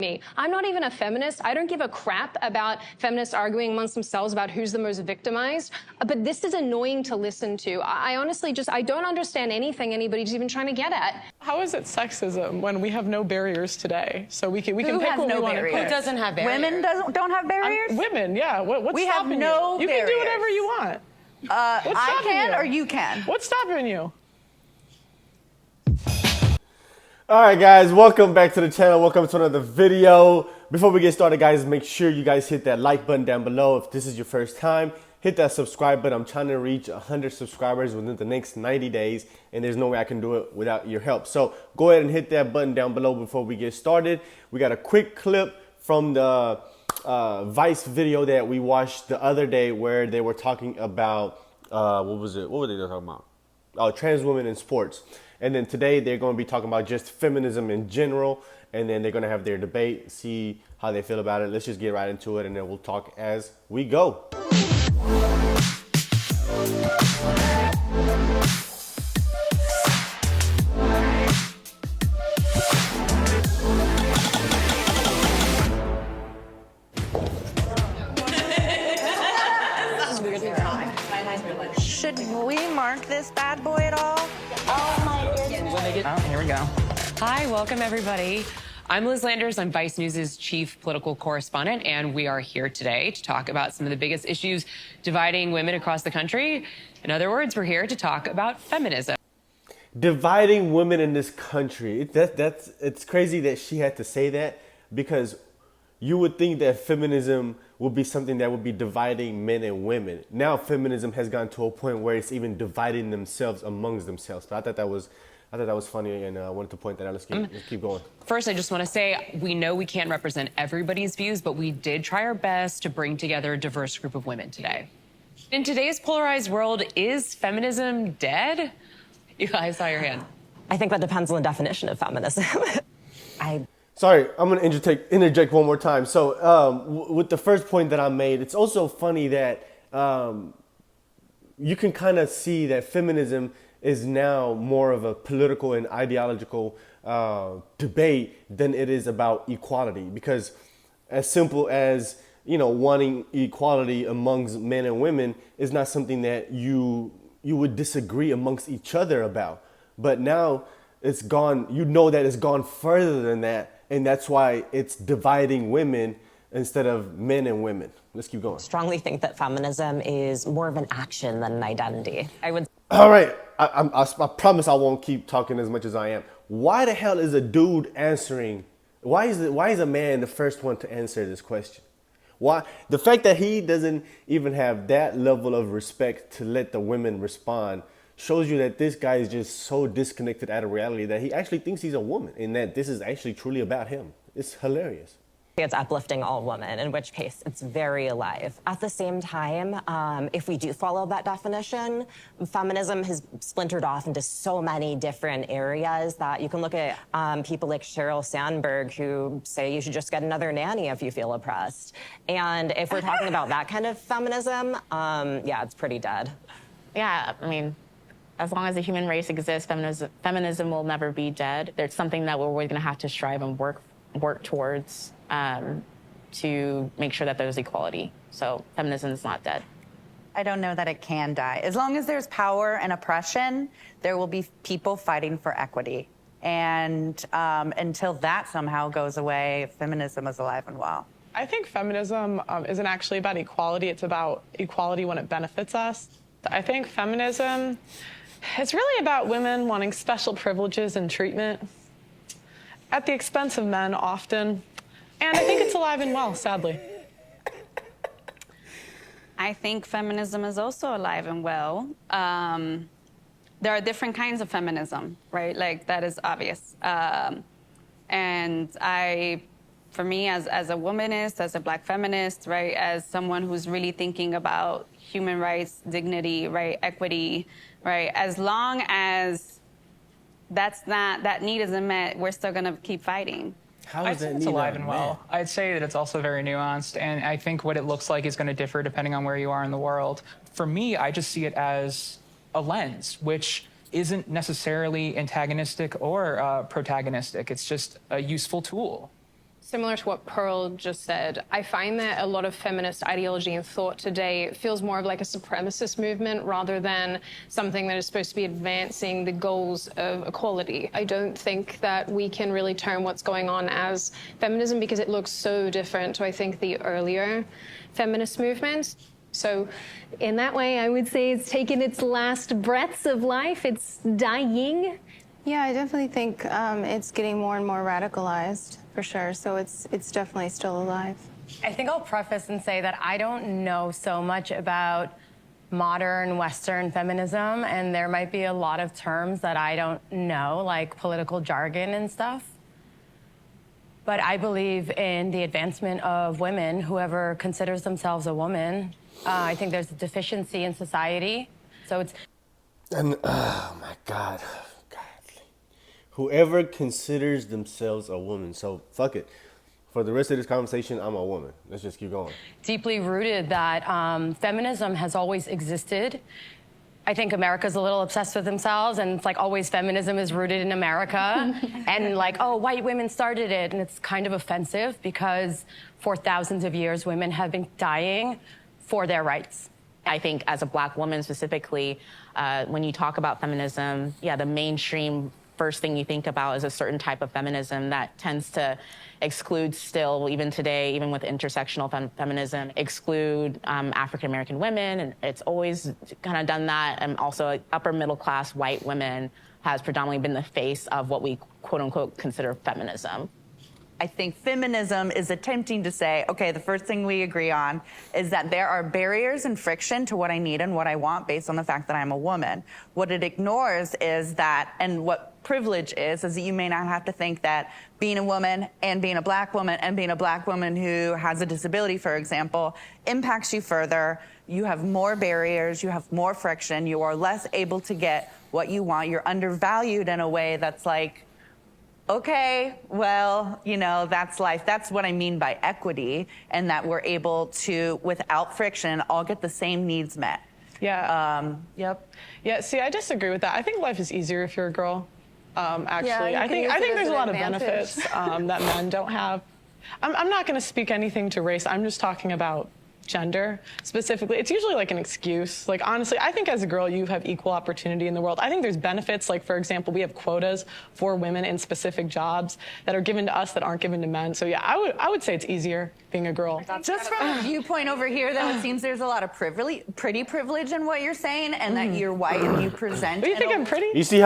me. I'm not even a feminist. I don't give a crap about feminists arguing amongst themselves about who's the most victimized. But this is annoying to listen to. I honestly I don't understand anything anybody's even trying to get at. How is it sexism when we have no barriers today? So we can pick what we want to pick. Who doesn't have barriers? Women don't have barriers? Women, yeah. What's we have stopping no you? You barriers. can do whatever you want. I can or you can? What's stopping you? All right, guys, welcome back to the channel. Welcome to another video. Before we get started, guys, make sure you guys hit that like button down below. If this is your first time, hit that subscribe button. I'm trying to reach 100 subscribers within the next 90 days, and there's no way I can do it without your help. So go ahead and hit that button down below before we get started. We got a quick clip from the Vice video that we watched the other day where they were talking about, what was it? What were they talking about? Trans women in sports. And then today they're going to be talking about just feminism in general, and then they're going to have their debate, see how they feel about it. Let's just get right into it, and then we'll talk as we go. Should we mark this bad boy at all? Oh my goodness. Oh, here we go. Hi, welcome everybody. I'm Liz Landers. I'm Vice News' chief political correspondent, and we are here today to talk about some of the biggest issues dividing women across the country. In other words, we're here to talk about feminism. Dividing women in this country. It's crazy that she had to say that, because you would think that feminism would be something that would be dividing men and women. Now feminism has gotten to a point where it's even dividing themselves amongst themselves. But I thought that was funny, and I wanted to point that out. Let's keep going. First, I just want to say we know we can't represent everybody's views, but we did try our best to bring together a diverse group of women today. In today's polarized world, is feminism dead? I saw your hand. I think that depends on the definition of feminism. Sorry, I'm going to interject one more time. So with the first point that I made, it's also funny that you can kind of see that feminism is now more of a political and ideological debate than it is about equality. Because as simple as, you know, wanting equality amongst men and women is not something that you would disagree amongst each other about. But now it's gone, you know that it's gone further than that. And that's why it's dividing women instead of men and women. Let's keep going. Strongly think that feminism is more of an action than an identity. All right, I promise I won't keep talking as much as I am. Why the hell is a dude answering? Why is a man the first one to answer this question? Why? The fact that he doesn't even have that level of respect to let the women respond shows you that this guy is just so disconnected out of reality that he actually thinks he's a woman and that this is actually truly about him. It's hilarious. It's uplifting all women, in which case it's very alive. At the same time, if we do follow that definition, feminism has splintered off into so many different areas that you can look at people like Sheryl Sandberg who say you should just get another nanny if you feel oppressed. And if we're talking about that kind of feminism, yeah, it's pretty dead. Yeah, I mean, as long as the human race exists, feminism will never be dead. There's something that we're always going to have to strive and work towards to make sure that there's equality. So feminism is not dead. I don't know that it can die. As long as there's power and oppression, there will be people fighting for equity. And until that somehow goes away, feminism is alive and well. I think feminism isn't actually about equality. It's about equality when it benefits us. I think feminism is really about women wanting special privileges and treatment at the expense of men often. And I think it's alive and well, sadly. I think feminism is also alive and well. There are different kinds of feminism, right? Like, that is obvious. And for me, as a womanist, as a Black feminist, right, as someone who's really thinking about human rights, dignity, right, equity, right, as long as that need isn't met, we're still gonna keep fighting. I'd say it's alive and well. I'd say that it's also very nuanced, and I think what it looks like is going to differ depending on where you are in the world. For me, I just see it as a lens, which isn't necessarily antagonistic or protagonistic. It's just a useful tool. Similar to what Pearl just said, I find that a lot of feminist ideology and thought today feels more of like a supremacist movement rather than something that is supposed to be advancing the goals of equality. I don't think that we can really term what's going on as feminism because it looks so different to, I think, the earlier feminist movements. So in that way, I would say it's taken its last breaths of life. It's dying. Yeah, I definitely think it's getting more and more radicalized, for sure. So it's definitely still alive. I think I'll preface and say that I don't know so much about modern Western feminism, and there might be a lot of terms that I don't know, like political jargon and stuff. But I believe in the advancement of women, whoever considers themselves a woman. I think there's a deficiency in society. So it's... And, oh my God. Whoever considers themselves a woman. So, fuck it. For the rest of this conversation, I'm a woman. Let's just keep going. Deeply rooted that feminism has always existed. I think America's a little obsessed with themselves, and it's like always feminism is rooted in America. And like, oh, white women started it. And it's kind of offensive because for thousands of years, women have been dying for their rights. I think as a Black woman specifically, when you talk about feminism, yeah, the mainstream first thing you think about is a certain type of feminism that tends to exclude still, even today, even with intersectional feminism, exclude African-American women. And it's always kind of done that. And also upper middle class white women has predominantly been the face of what we quote unquote consider feminism. I think feminism is attempting to say, okay, the first thing we agree on is that there are barriers and friction to what I need and what I want based on the fact that I'm a woman. What it ignores is that, and what privilege is that you may not have to think that being a woman and being a Black woman and being a Black woman who has a disability, for example, impacts you further. You have more barriers, you have more friction, you are less able to get what you want. You're undervalued in a way that's like, okay, well, you know, that's life. That's what I mean by equity, and that we're able to, without friction, all get the same needs met. Yeah. Yep. Yeah, see, I disagree with that. I think life is easier if you're a girl, actually. Yeah, I think there's a lot of benefits that men don't have. I'm not going to speak anything to race. I'm just talking about gender specifically. It's usually like an excuse. Like, honestly, I think as a girl, you have equal opportunity in the world. I think there's benefits. Like, for example, we have quotas for women in specific jobs that are given to us that aren't given to men. So yeah, I would say it's easier being a girl. Just from a viewpoint over here, though, it seems there's a lot of pretty privilege in what you're saying, and that you're white and you present. Do you think I'm pretty? You see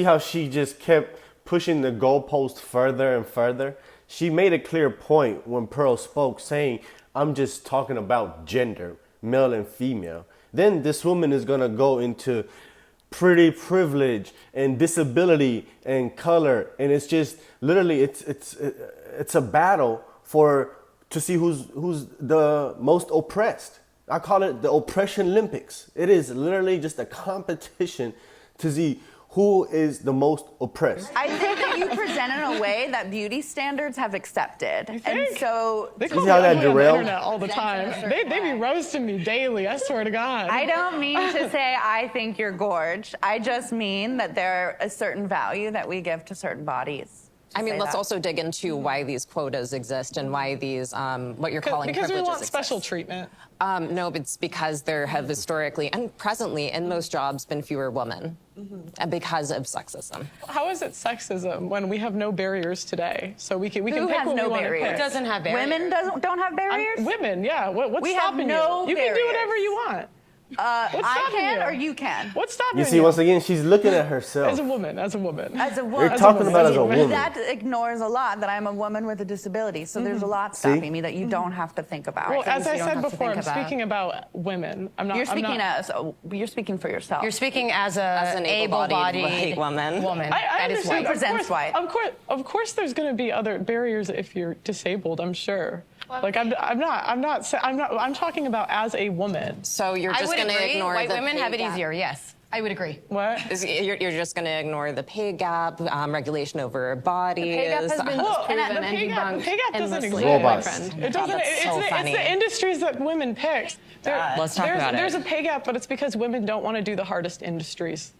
how she just kept pushing the goalpost further and further? She made a clear point when Pearl spoke, saying, I'm just talking about gender, male and female. Then this woman is gonna go into pretty privilege and disability and color, and it's just literally it's a battle to see who's the most oppressed. I call it the oppression Olympics. It is literally just a competition to see who is the most oppressed. I think that you present in a way that beauty standards have accepted. And so they call me how that ugly on the derailed? internet all the time. They be roasting me daily, I swear to God. I don't mean to say I think you're gorge. I just mean that there is a certain value that we give to certain bodies. I mean, let's also dig into why these quotas exist and why these, what you're calling because privileges we want exist. special treatment. No, it's because there have historically and presently in most jobs been fewer women and because of sexism. How is it sexism when we have no barriers today? So we can pick has what no we want to barriers? pick. It doesn't have barriers. Women don't have barriers? Women, yeah. What's We have stopping no you? You can do barriers. whatever you want. I stopping can you? or you can? What's stopping You see, once again, she's looking at herself. As a woman, as a woman. As a You're woman. talking about as a woman. That ignores a lot that I'm a woman with a disability. So there's a lot stopping me that you don't have to think about. Well, as I You don't said have to before, I'm think about. speaking about women. You're speaking for yourself. You're speaking as an able-bodied white woman. I that is understand. white. Presents white. Of course, there's going to be other barriers if you're disabled. I'm sure. Like I'm talking about as a woman. So you're I just would going to agree. ignore White the women pay have it gap. easier. Yes, I would agree. What? You're just going to ignore the pay gap, regulation over bodies. The pay gap has been disproven the and pay debunked gap doesn't endlessly, exist. my friend. It doesn't. That's so funny. It's the industries that women pick. Let's talk about it. There's a pay gap, but it's because women don't want to do the hardest industries.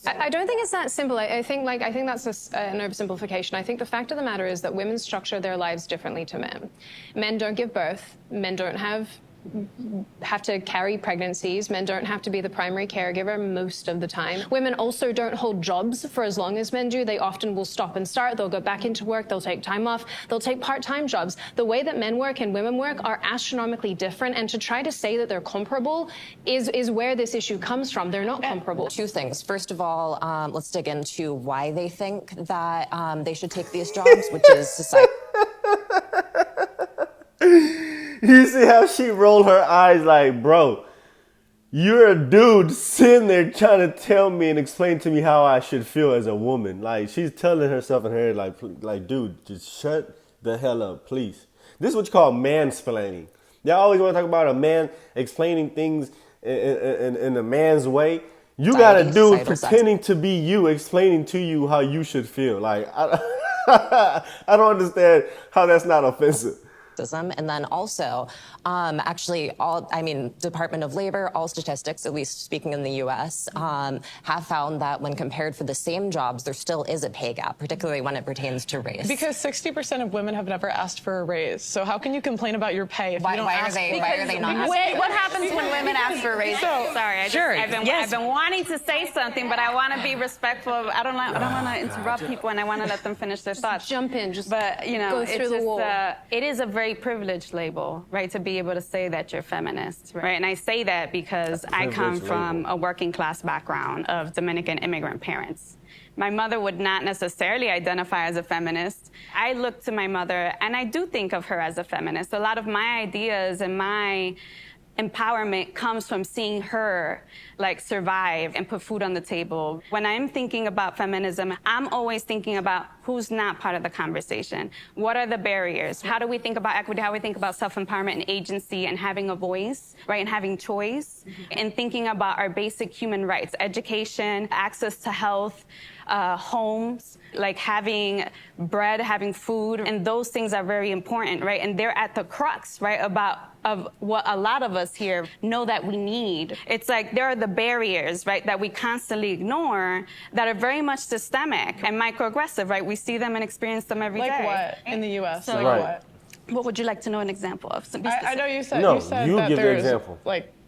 I don't think it's that simple. I think that's an oversimplification. I think the fact of the matter is that women structure their lives differently to men. Men don't give birth. Men don't have to carry pregnancies. Men don't have to be the primary caregiver most of the time. Women also don't hold jobs for as long as men do. They often will stop and start. They'll go back into work. They'll take time off. They'll take part-time jobs. The way that men work and women work are astronomically different. And to try to say that they're comparable is where this issue comes from. They're not comparable. Two things. First of all, let's dig into why they think that they should take these jobs, which is society. You see how she rolled her eyes like, bro, you're a dude sitting there trying to tell me and explain to me how I should feel as a woman. Like, she's telling herself in her head, like, dude, just shut the hell up, please. This is what you call mansplaining. Y'all always want to talk about a man explaining things in a man's way. You got a dude pretending to be you, explaining to you how you should feel. Like, I don't understand how that's not offensive. And then also, actually, Department of Labor, all statistics, at least speaking in the U.S., have found that when compared for the same jobs, there still is a pay gap, particularly when it pertains to race. Because 60% of women have never asked for a raise. So how can you complain about your pay if you don't ask for it? Why are they not asking? What happens when women ask for a raise? I've been wanting to say something, but I want to be respectful. I don't want to interrupt people, and I want to let them finish their thoughts. Jump in, go through the wall. It is a very privileged label, right, to be able to say that you're feminist, right? And I say that because I come from a working class background of Dominican immigrant parents. My mother would not necessarily identify as a feminist. I look to my mother, and I do think of her as a feminist. A lot of my ideas and my empowerment comes from seeing her survive and put food on the table. When I'm thinking about feminism, I'm always thinking about who's not part of the conversation. What are the barriers? How do we think about equity? How do we think about self-empowerment and agency and having a voice, right, and having choice, and thinking about our basic human rights, education, access to health, homes, having bread, having food, and those things are very important, right? And they're at the crux, right, of what a lot of us here know that we need. It's there are the barriers, right, that we constantly ignore that are very much systemic and microaggressive, right? We see them and experience them every day. Like what in the U.S.? So, what? What would you like to know an example of? I know you said, no, you said you that give there's the example.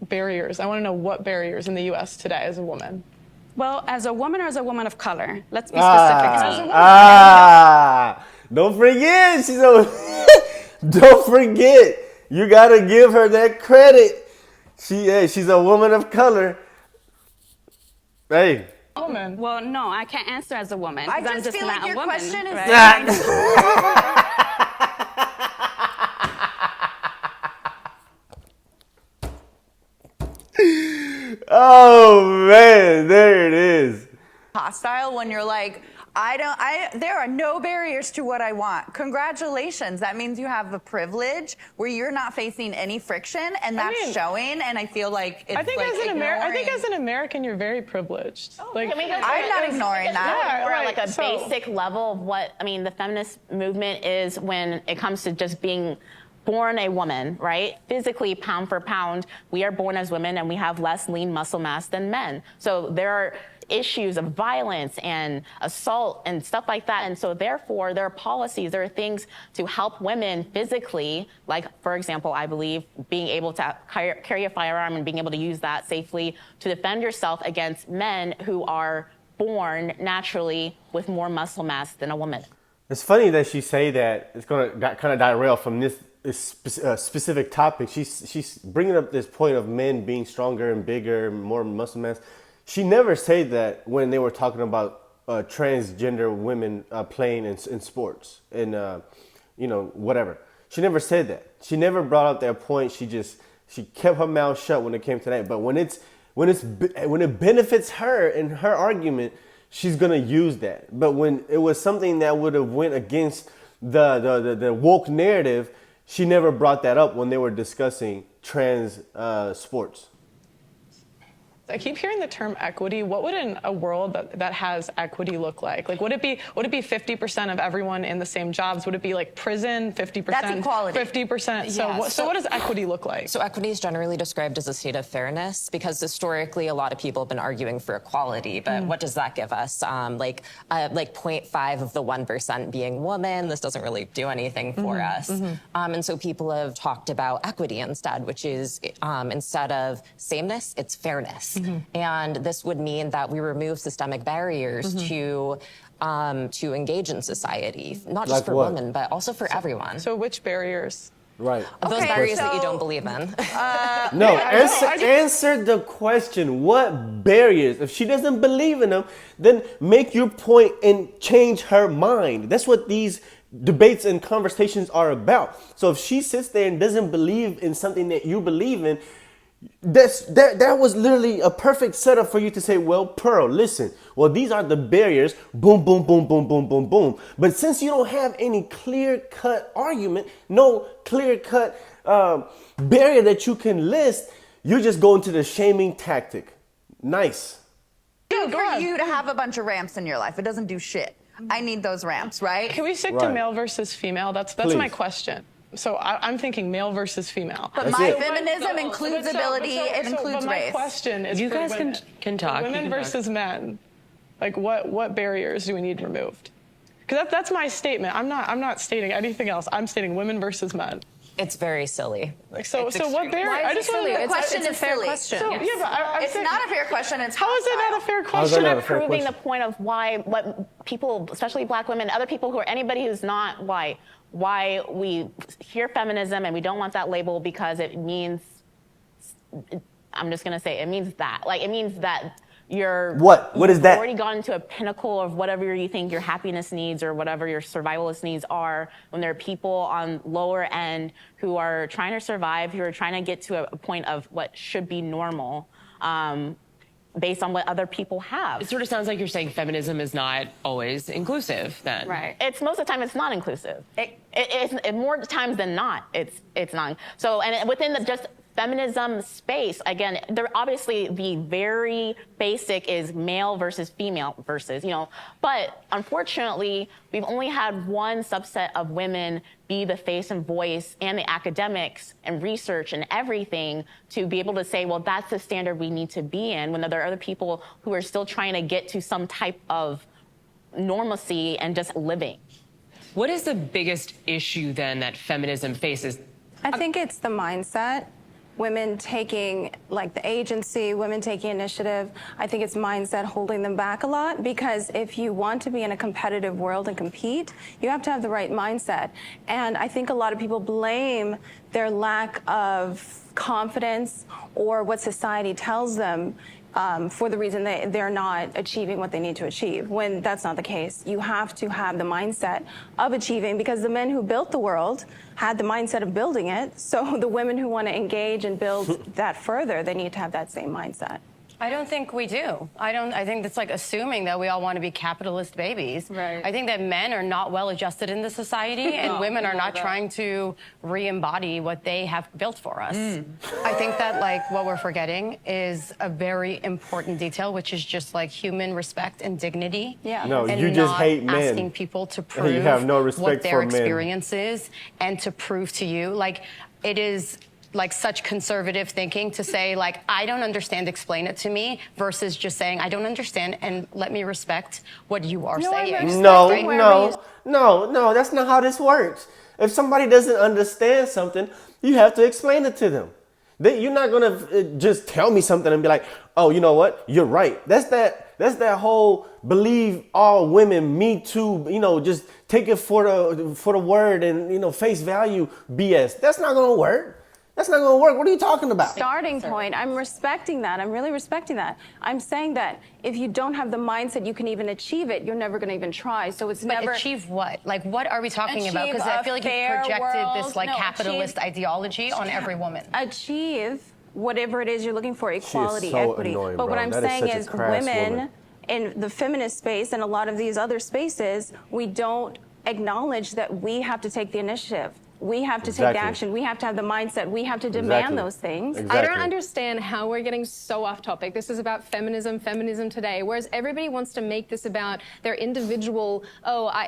Barriers. I want to know what barriers in the U.S. today as a woman. Well, as a woman or as a woman of color? Let's be specific. As a woman. Don't forget, don't forget. You gotta give her that credit. She's a woman of color. Hey. Woman. Well, no, I can't answer as a woman. I I'm just feel not like your a woman, question is. right? Oh man, there it is. Hostile when you're like, there are no barriers to what I want. Congratulations. That means you have a privilege where you're not facing any friction, and that's showing, and I feel like it's I think as an American, you're very privileged. I'm not ignoring that. We're a basic level of what, the feminist movement is when it comes to just being born a woman, right? Physically, pound for pound, we are born as women and we have less lean muscle mass than men. So there are issues of violence and assault and stuff like that. And so therefore, there are policies, there are things to help women physically, like, for example, I believe being able to carry a firearm and being able to use that safely to defend yourself against men who are born naturally with more muscle mass than a woman. It's funny that she say that. It's gonna kind of derail from this specific topic. She's bringing up this point of men being stronger and bigger, more muscle mass. She never said that when they were talking about transgender women playing in sports and whatever. She never said that. She never brought up that point. She kept her mouth shut when it came to that. But when it benefits her in her argument, she's gonna use that. But when it was something that would have went against the woke narrative, she never brought that up when they were discussing trans sports. I keep hearing the term equity. What would a world that has equity look like? Like, would it be 50% of everyone in the same jobs? Would it be like prison, 50%? That's equality. 50%. Yeah, So what does equity look like? So equity is generally described as a state of fairness because historically a lot of people have been arguing for equality, but what does that give us? Like 0.5 of the 1% being women. This doesn't really do anything for us. And so people have talked about equity instead, which is instead of sameness, it's fairness. And this would mean that we remove systemic barriers to engage in society, not just Like for what? women, but also for everyone. So which barriers? Right. Those Okay, barriers that you so- don't believe in. No, answer the question. What barriers? If she doesn't believe in them, then make your point and change her mind. That's what these debates and conversations are about. So if she sits there and doesn't believe in something that you believe in, that was literally a perfect setup for you to say, well, Pearl, listen, well, these are the barriers, boom, boom, boom, boom, boom, boom, boom. But since you don't have any clear-cut argument, no clear-cut barrier that you can list, you just go into the shaming tactic. Nice. For you to have a bunch of ramps in your life, it doesn't do shit. I need those ramps, right? Can we stick to Right. male versus female? That's Please. my question. So I'm thinking male versus female. But That's my it. feminism includes ability, it includes but my race. question is You for guys women. can talk. Women You can versus men. Like what barriers do we need removed? Because that's my statement. I'm not stating anything else. I'm stating women versus men. It's very silly. So what barrier? Why is I it just silly? wanna- It's question a is fair silly. question. So, yeah, but I'm It's saying, not a fair question. It's how is it not a fair How's question? that not a fair Proving question? the point of what people, especially black women, other people who are anybody who's not white, why we hear feminism and we don't want that label because it means, I'm just gonna say, it means that. Like, it means that What is that? You've already gone to a pinnacle of whatever you think your happiness needs or whatever your survivalist needs are when there are people on lower end who are trying to survive, who are trying to get to a point of what should be normal. Based on what other people have. It sort of sounds like you're saying feminism is not always inclusive then. Right. It's most of the time it's not inclusive. It's more times than not. It's not. So and within the just feminism space, again, there obviously the very basic is male versus female versus, but unfortunately, we've only had one subset of women be the face and voice and the academics and research and everything to be able to say, well, that's the standard we need to be in when there are other people who are still trying to get to some type of normalcy and just living. What is the biggest issue then that feminism faces? I think it's the mindset. Women taking the agency, women taking initiative. I think it's mindset holding them back a lot because if you want to be in a competitive world and compete, you have to have the right mindset. And I think a lot of people blame their lack of confidence or what society tells them for the reason they're not achieving what they need to achieve, when that's not the case. You have to have the mindset of achieving because the men who built the world had the mindset of building it. So the women who want to engage and build that further, they need to have that same mindset. I don't think we do. I think that's like assuming that we all want to be capitalist babies. Right. I think that men are not well adjusted in the society and women are not trying to re-embody what they have built for us. I think that what we're forgetting is a very important detail, which is just human respect and dignity. Yeah. No, And you just not hate men. asking people to prove You have no respect what their for men. experience is and to prove to you. It is such conservative thinking to say, I don't understand, explain it to me, versus just saying, I don't understand, and let me respect what you are saying. No, that's not how this works. If somebody doesn't understand something, you have to explain it to them. You're not gonna just tell me something and be like, oh, you know what? You're right. That's that whole believe all women, me too, just take it for the word and face value BS. That's not gonna work. That's not going to work. What are you talking about? Starting point. I'm respecting that. I'm really respecting that. I'm saying that if you don't have the mindset you can even achieve it, you're never going to even try. So it's But never achieve what? What are we talking about? Because I feel like you've projected this capitalist ideology on every woman. Achieve whatever it is you're looking for, equality, so equity. annoying, but what bro. I'm That is saying such a is crass women woman. in the feminist space and a lot of these other spaces, we don't acknowledge that we have to take the initiative. we have to take Exactly. the action. We have to have the mindset. We have to demand those things. I don't understand how we're getting so off topic. This is about feminism today, whereas everybody wants to make this about their individual,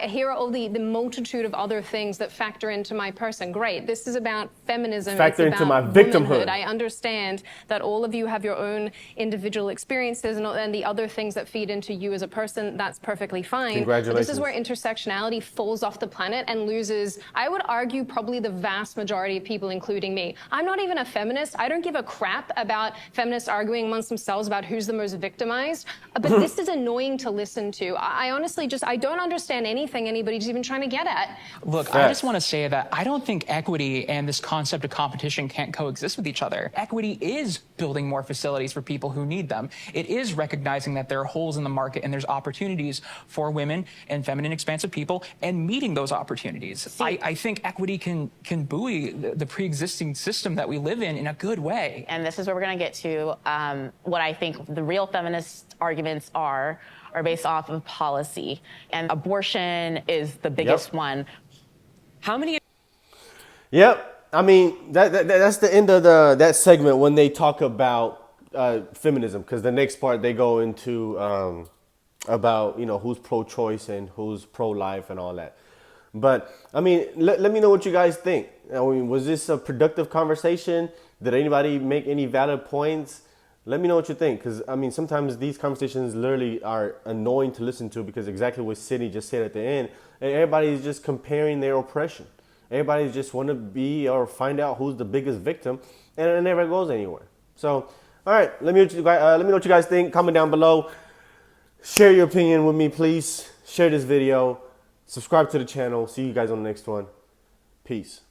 here are all the multitude of other things that factor into my person. Great. This is about feminism. Factor it's into about my victimhood. womanhood. I understand that all of you have your own individual experiences and the other things that feed into you as a person. That's perfectly fine. Congratulations. But this is where intersectionality falls off the planet and loses, I would argue, probably the vast majority of people, including me. I'm not even a feminist. I don't give a crap about feminists arguing amongst themselves about who's the most victimized. But this is annoying to listen to. I honestly I don't understand anything anybody's even trying to get at. Look, I just want to say that I don't think equity and this concept of competition can't coexist with each other. Equity is building more facilities for people who need them. It is recognizing that there are holes in the market and there's opportunities for women and feminine expansive people and meeting those opportunities. I think equity can buoy the pre-existing system that we live in a good way. And this is where we're going to get to what I think the real feminist arguments are based off of policy. And abortion is the biggest one. How many? Yep. I mean, that's the end of that segment when they talk about feminism, because the next part they go into about, who's pro-choice and who's pro-life and all that. But, I mean, let me know what you guys think. I mean, was this a productive conversation? Did anybody make any valid points? Let me know what you think, because, I mean, sometimes these conversations literally are annoying to listen to because exactly what Sydney just said at the end, and everybody's just comparing their oppression. Everybody just want to be or find out who's the biggest victim, and it never goes anywhere. So, all right, let me know what you guys think. Comment down below. Share your opinion with me, please. Share this video. Subscribe to the channel. See you guys on the next one. Peace.